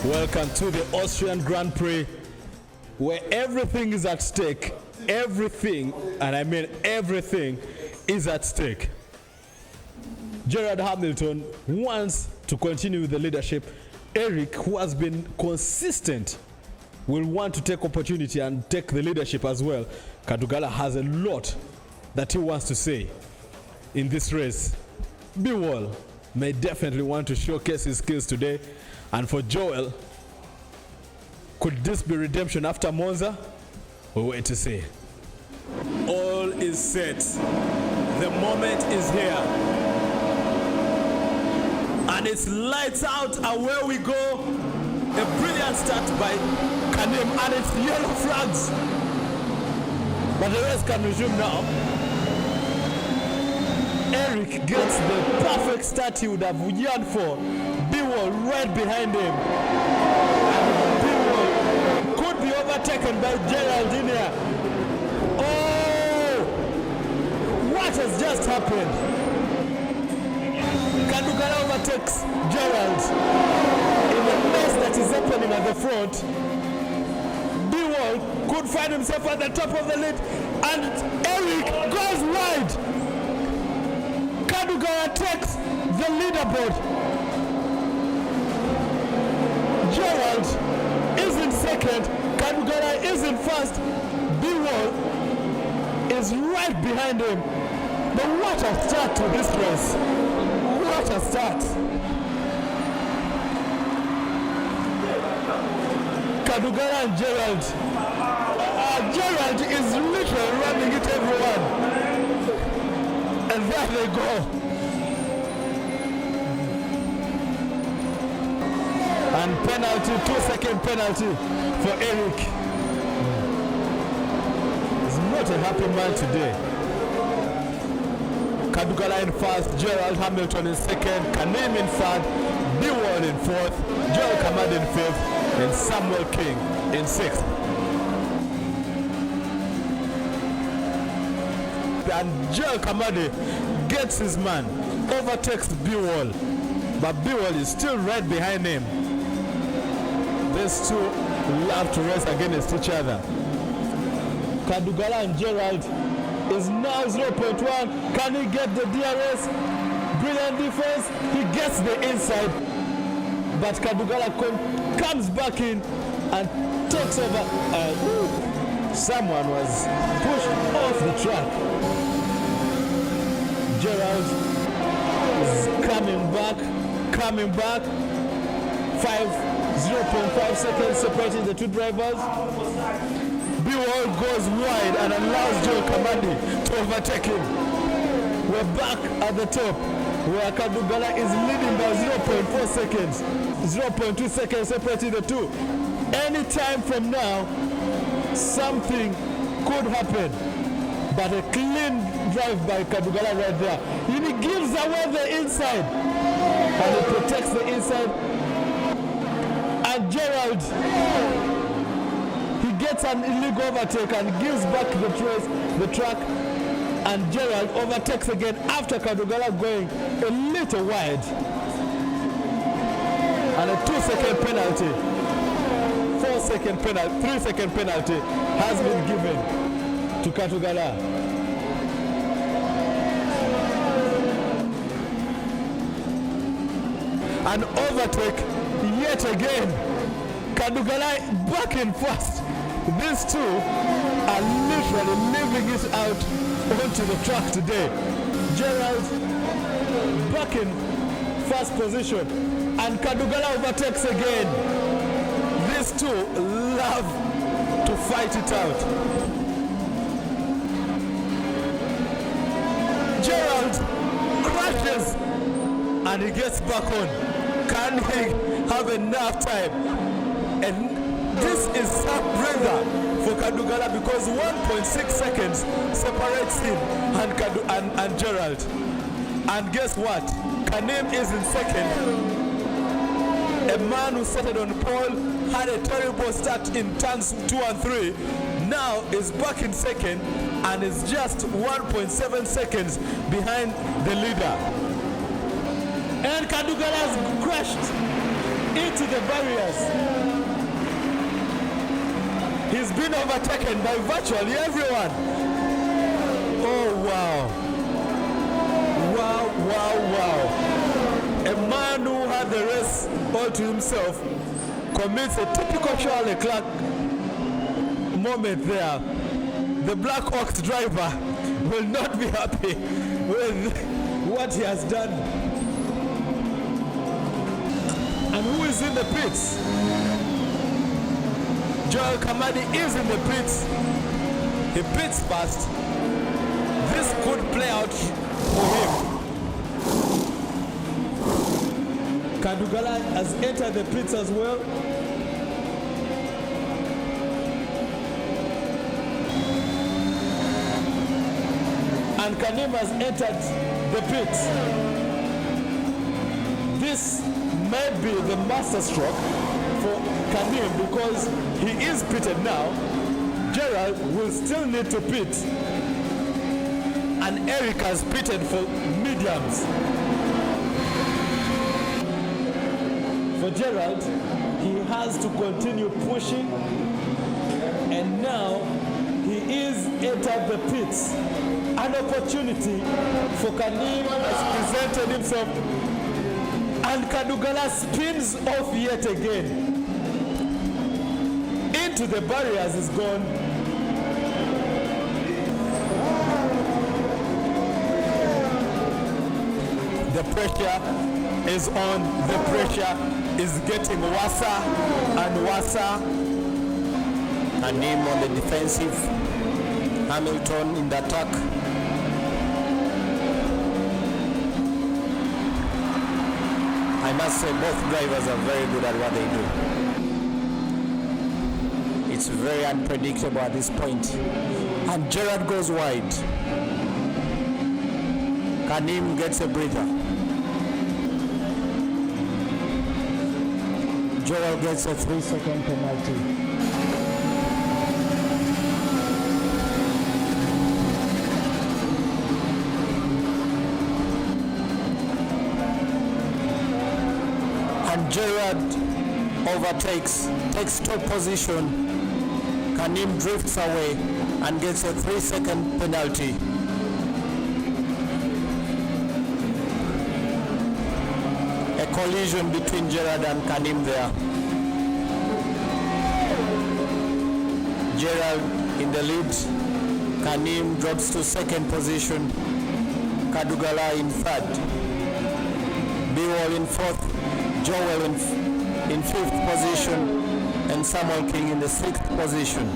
Welcome to the Austrian Grand Prix, where everything is at stake. Everything, and I mean everything, is at stake. Gerald Hamilton wants to continue with the leadership. Eric, who has been consistent, will want to take opportunity and take the leadership as well. Kadugala has a lot that he wants to say in this race. Biwol may definitely want to showcase his skills today. And for Joel, could this be redemption after Monza? We'll wait to see. All is set. The moment is here. And it's lights out, away we go. A brilliant start by Kanem, and it's yellow flags. But the race can resume now. Eric gets the perfect start he would have yearned for. Biwol right behind him. And Biwol could be overtaken by Gerald in here. Oh! What has just happened? Kadugala overtakes Gerald in the mess that is happening at the front. Biwol could find himself at the top of the lead, and Eric goes wide. Kadugala takes the leaderboard. Gerald is in second, Kadugala is in first, Biwol is right behind him. But what a start to this race! What a start! Kadugala and Gerald. Gerald is literally running it everyone. And there they go. And penalty, 2-second penalty for Eric. He's not a happy man today. Kadugala in first, Gerald Hamilton in second, Kanem in third, Biwol in fourth, Joel Kamad in fifth, and Samuel King in sixth. And Joel Kamade gets his man, overtakes Biwol, but Biwol is still right behind him. These two love to race against each other. Kadugala and Gerald is now 0.1. Can he get the DRS? Brilliant defense. He gets the inside. But Kadugala comes back in and takes over. Someone was pushed off the track. Gerald is coming back. 0.5 seconds separating the two drivers. Biwol goes wide and allows Joel Kamadi to overtake him. We're back at the top, where Kadugala is leading by 0.4 seconds. 0.2 seconds separating the two. Any time from now, something could happen. But a clean drive by Kadugala right there. He gives away the inside. And he protects the inside. And Gerald, he gets an illegal overtake and gives back the track, and Gerald overtakes again after Kadugala going a little wide. And a 2-second penalty, 4-second penalty, 3-second penalty has been given to Kadugala. An overtake yet again. Kadugala back in first. These two are literally leaving it out onto the track today. Gerald back in first position, and Kadugala overtakes again. These two love to fight it out. Gerald crashes and he gets back on. Can he have enough time? And this is surrender for Kadugala, because 1.6 seconds separates him and Gerald. And guess what? Kanem is in second. A man who started on pole, had a terrible start in turns 2 and 3, now is back in second and is just 1.7 seconds behind the leader. And Kadugala has crashed into the barriers. He's been overtaken by virtually everyone. Oh, wow. Wow, wow, wow. A man who had the race all to himself commits a typical Charles Leclerc moment there. The Black Ox driver will not be happy with what he has done. And who is in the pits? Joel Kamadi is in the pits. He pits fast. This could play out for him. Kadugala has entered the pits as well. And Kanim has entered the pits. This may be the master stroke for Kanim because he is pitted now. Gerald will still need to pit. And Eric has pitted for mediums. For Gerald, he has to continue pushing. And now he is entered the pits. An opportunity for Kanim has presented himself. And Kadugala spins off yet again. Into the barriers is gone. The pressure is on. The pressure is getting worse and worse. Kanim on the defensive. Hamilton in the attack. I must say both drivers are very good at what they do. It's very unpredictable at this point. And Gerard goes wide. Kanim gets a breather. Joel gets a 3-second penalty. Gerard overtakes, takes top position. Kanim drifts away and gets a 3-second penalty. A collision between Gerard and Kanim there. Gerard in the lead. Kanim drops to second position. Kadugala in third. Biwol in fourth. Joel in fifth position and Samuel King in the sixth position.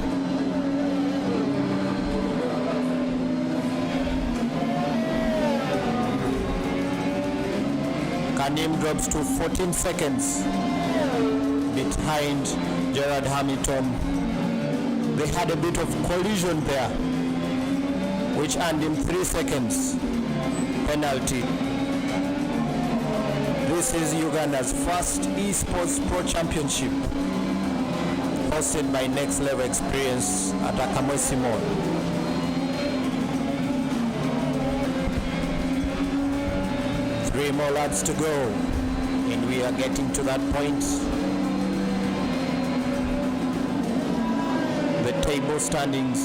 Kanim drops to 14 seconds behind Gerard Hamilton. They had a bit of collision there, which earned him 3 seconds penalty. This is Uganda's first eSports Pro Championship, hosted by Next Level Experience at Akamwesi Mall. Three more laps to go, and we are getting to that point. The table standings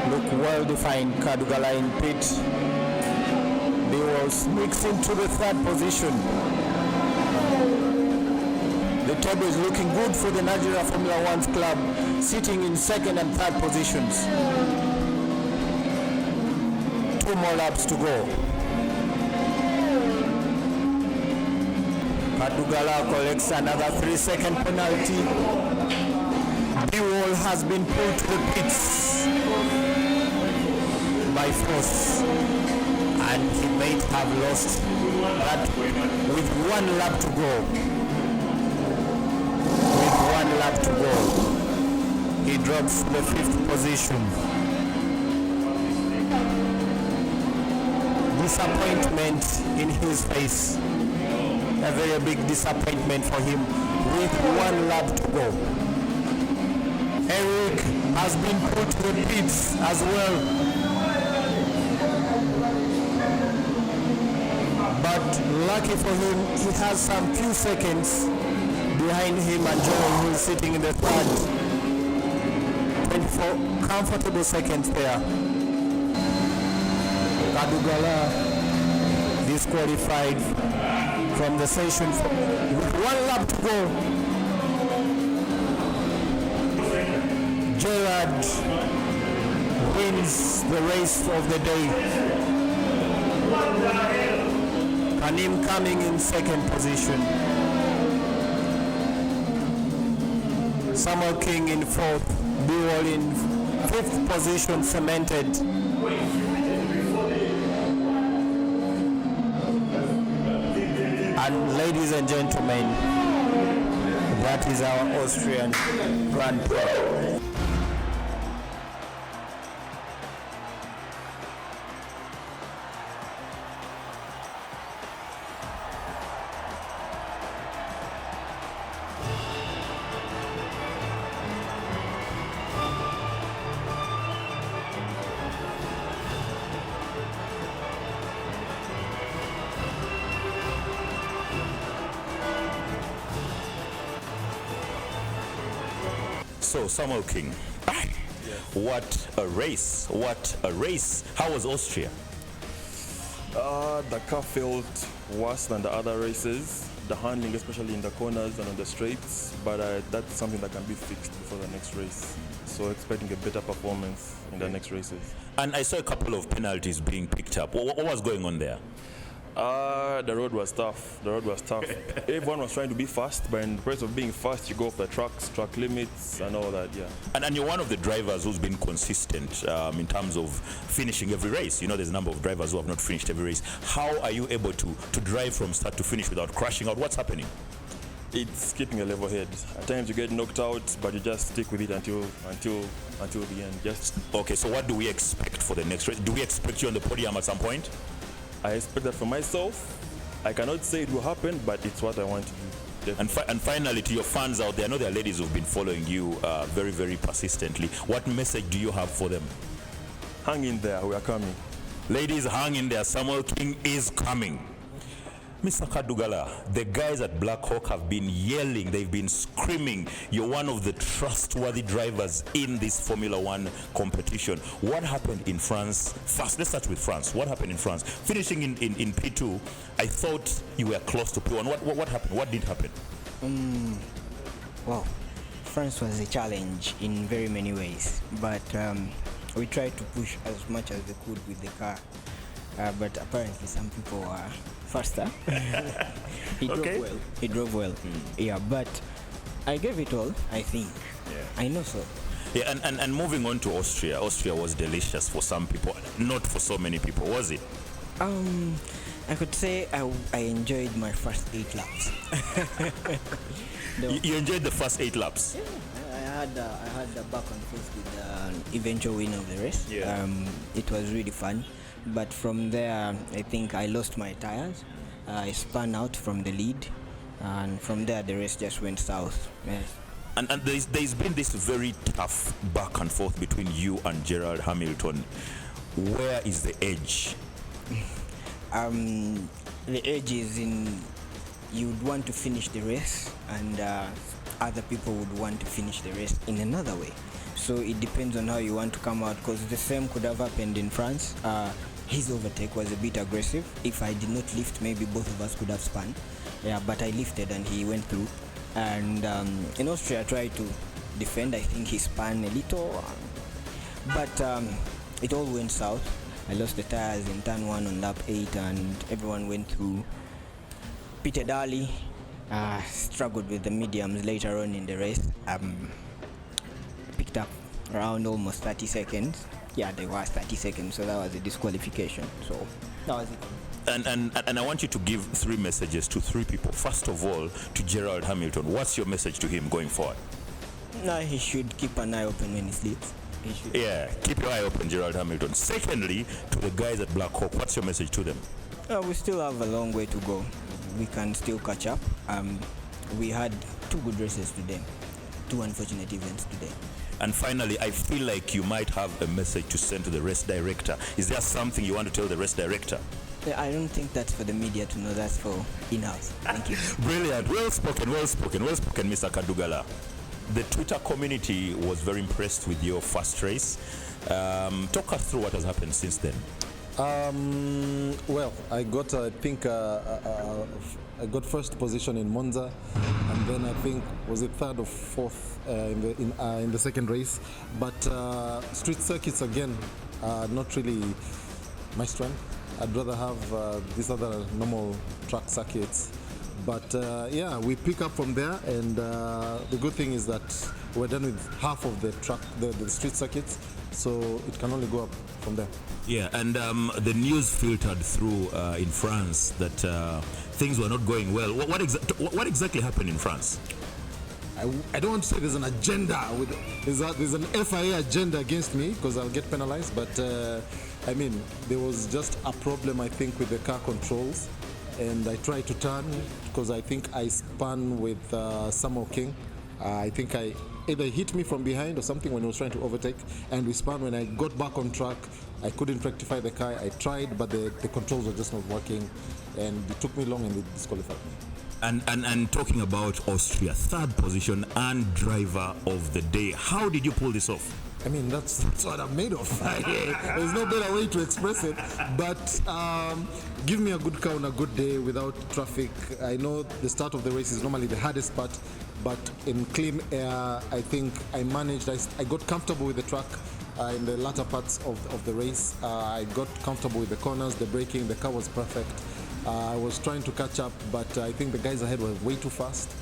look well defined. Kadugala in pit. Biwol sneaks into the third position. The table is looking good for the Nigeria Formula One club, sitting in second and third positions. 2 more laps to go. Kadugala collects another 3-second penalty. Biwol has been pulled to the pits by force. And he may have lost that with 1 lap to go. With 1 lap to go, he drops to the 5th position. Disappointment in his face. A very big disappointment for him with 1 lap to go. Eric has been put to the pits as well. But lucky for him, he has some few seconds behind him, and Joel, who is sitting in the third. 24 comfortable seconds there. Kadugala disqualified from the session with 1 lap to go. Gerard wins the race of the day. Kanim coming in second position. Samuel King in fourth. Biwol in fifth position cemented. And ladies and gentlemen, that is our Austrian Grand Prix. So, Samuel King, what a race, what a race. How was Austria? The car felt worse than the other races, the handling especially in the corners and on the straights, but that's something that can be fixed before the next race. So expecting a better performance in the next races. And I saw a couple of penalties being picked up. What was going on there? The road was tough. The road was tough. Everyone was trying to be fast, but in the process of being fast, you go off the tracks, track limits, and all that. Yeah. And you're one of the drivers who's been consistent in terms of finishing every race. You know, there's a number of drivers who have not finished every race. How are you able to drive from start to finish without crashing out? What's happening? It's keeping a level head. At times you get knocked out, but you just stick with it until the end. Just okay. So what do we expect for the next race? Do we expect you on the podium at some point? I expect that for myself. I cannot say it will happen, but it's what I want to do. And finally, to your fans out there, I know there are ladies who've been following you very, very persistently. What message do you have for them? Hang in there, we are coming. Ladies, hang in there. Samuel King is coming. Mr. Kadugala, the guys at Black Hawk have been yelling, they've been screaming. You're one of the trustworthy drivers in this Formula One competition. What happened in France? First, let's start with France. What happened in France? Finishing in P2, I thought you were close to P1. What happened? What did happen? Well, France was a challenge in very many ways, but we tried to push as much as we could with the car. But apparently some people were faster. He drove well. Yeah, but I gave it all, I think. Yeah. I know so. Yeah, and moving on to Austria. Austria was delicious for some people, not for so many people, was it? I could say I enjoyed my first 8 laps. You enjoyed the first 8 laps? Yeah, I had the back and forth with the eventual winner of the race. Yeah. It was really fun. But from there, I think I lost my tires. I spun out from the lead, and from there the race just went south. Yes. And there's been this very tough back and forth between you and Gerald Hamilton. Where is the edge? The edge is in you'd want to finish the race, and other people would want to finish the race in another way. So it depends on how you want to come out, because the same could have happened in France. His overtake was a bit aggressive. If I did not lift, maybe both of us could have spun. Yeah, but I lifted and he went through. And in Austria, I tried to defend. I think he spun a little, but it all went south. I lost the tires in turn 1 on lap 8, and everyone went through. Pitted early, struggled with the mediums later on in the race. Picked up around almost 30 seconds. Yeah, there was 30 seconds, so that was a disqualification. So that was it. And I want you to give 3 messages to 3 people. First of all, to Gerald Hamilton. What's your message to him going forward? No, he should keep an eye open when he sleeps. Yeah, keep your eye open, Gerald Hamilton. Secondly, to the guys at Black Hawk, what's your message to them? We still have a long way to go. We can still catch up. We had 2 good races today, 2 unfortunate events today. And finally, I feel like you might have a message to send to the race director. Is there something you want to tell the race director? I don't think that's for the media to know. That's for in-house. Thank you. Brilliant. Well spoken, Mr. Kadugala. The Twitter community was very impressed with your first race. Talk us through what has happened since then. Well, I got, I think, I got first position in Monza, and then I think was it third or fourth in the second race. But street circuits again, not really my strength. I'd rather have these other normal track circuits. But yeah, we pick up from there, and the good thing is that we're done with half of the track, the street circuits, so it can only go up from there. Yeah, and the news filtered through in France that things were not going well. What exactly happened in France? I don't want to say there's an agenda, there's an FIA agenda against me because I'll get penalized, but I mean, there was just a problem, I think, with the car controls, and I tried to turn because I think I spun with Samuel King. I think I either hit me from behind or something when he was trying to overtake, and we spun. When I got back on track, I couldn't rectify the car. I tried, but the controls were just not working, and it took me long, and they disqualified me. And talking about Austria, third position and driver of the day. How did you pull this off? I mean, that's what I'm made of. There's no better way to express it. But give me a good car on a good day without traffic. I know the start of the race is normally the hardest part, but in clean air, I think I managed. I got comfortable with the track in the latter parts of the race. I got comfortable with the corners, the braking. The car was perfect. I was trying to catch up, but I think the guys ahead were way too fast.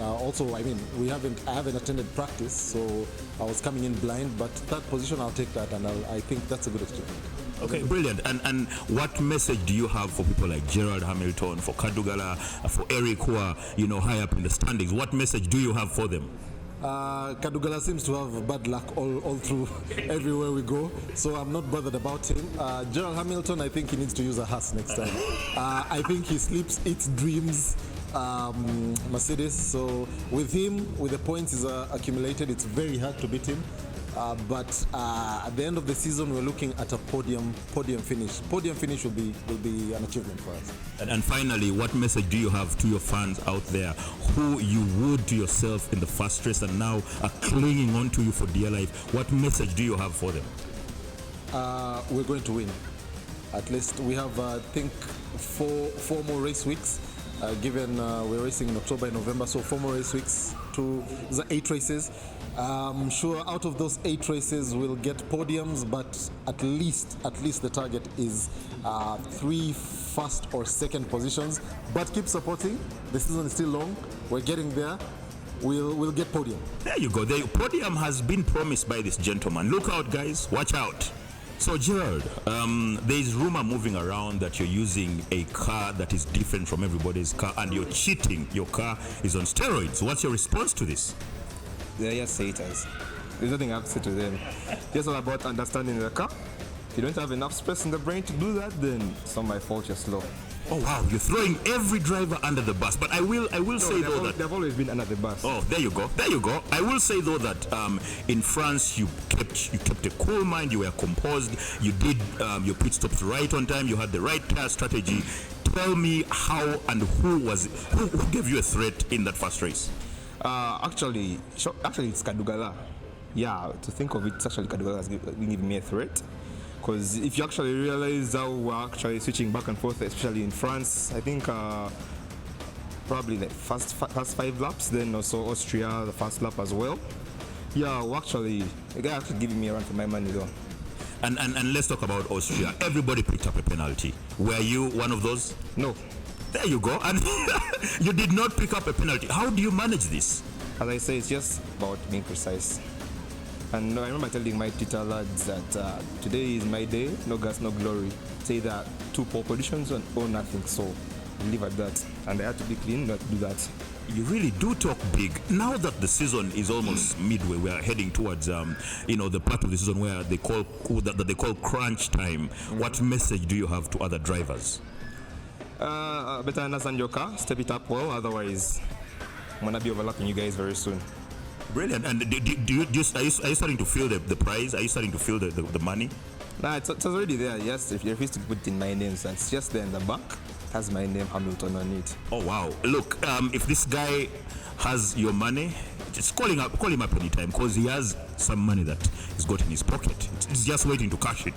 Also, I mean, I haven't attended practice, so I was coming in blind, but third position, I'll take that, and I think that's a good achievement. Okay, brilliant. And what message do you have for people like Gerald Hamilton, for Kadugala, for Eric, who are, high up in the standings? What message do you have for them? Kadugala seems to have bad luck all through everywhere we go, so I'm not bothered about him. Gerald Hamilton, I think he needs to use a Haas next time. I think he sleeps, eats, dreams Mercedes. So with him, with the points he's accumulated, it's very hard to beat him. But at the end of the season, we're looking at a podium finish. Podium finish will be an achievement for us. And finally, what message do you have to your fans out there who you would to yourself in the first race and now are clinging on to you for dear life? What message do you have for them? We're going to win. At least we have, I think, four more race weeks. Given we're racing in October and November, so 4 more race weeks, 8 races. I'm sure out of those 8 races we'll get podiums, but at least the target is 3 first or second positions. But keep supporting. The season is still long. We're getting there. We'll get podium. There you go. The podium has been promised by this gentleman. Look out, guys. Watch out. So Gerald, there is rumor moving around that you're using a car that is different from everybody's car and you're cheating. Your car is on steroids. What's your response to this? They're just haters. There's nothing I have to say to them. Just all about understanding the car. If you don't have enough space in the brain to do that, then it's not my fault you're slow. Oh wow, you're throwing every driver under the bus. But I will say though that they've always been under the bus. Oh, there you go. I will say though that in France you kept a cool mind. You were composed. You did your pit stops right on time. You had the right tire strategy. Tell me how and who gave you a threat in that first race? Actually, it's Kadugala. Yeah, to think of it, it's actually Kadugala has given me a threat. Because if you actually realize how we're actually switching back and forth, especially in France, I think probably the first 5 laps, then also Austria, the first lap as well. Yeah, the guy actually giving me a run for my money though. And let's talk about Austria. Everybody picked up a penalty. Were you one of those? No. There you go. And you did not pick up a penalty. How do you manage this? As I say, it's just about being precise. And I remember telling my Twitter lads that today is my day, no gas, no glory. Say that 2 pole positions or nothing, so leave at that. And I had to be clean not to do that. You really do talk big. Now that the season is almost midway, we are heading towards the part of the season where they call crunch time. What message do you have to other drivers? Better understand your car, step it up well, otherwise I'm gonna be overlapping you guys very soon. Brilliant. And are you starting to feel the prize? Are you starting to feel the money? Nah, it's already there. Yes, if you refuse to put it in my name, so it's just there in the back. It has my name, Hamilton, on it. Oh wow! Look, if this guy has your money, just call him up anytime because he has some money that he's got in his pocket. He's just waiting to cash it.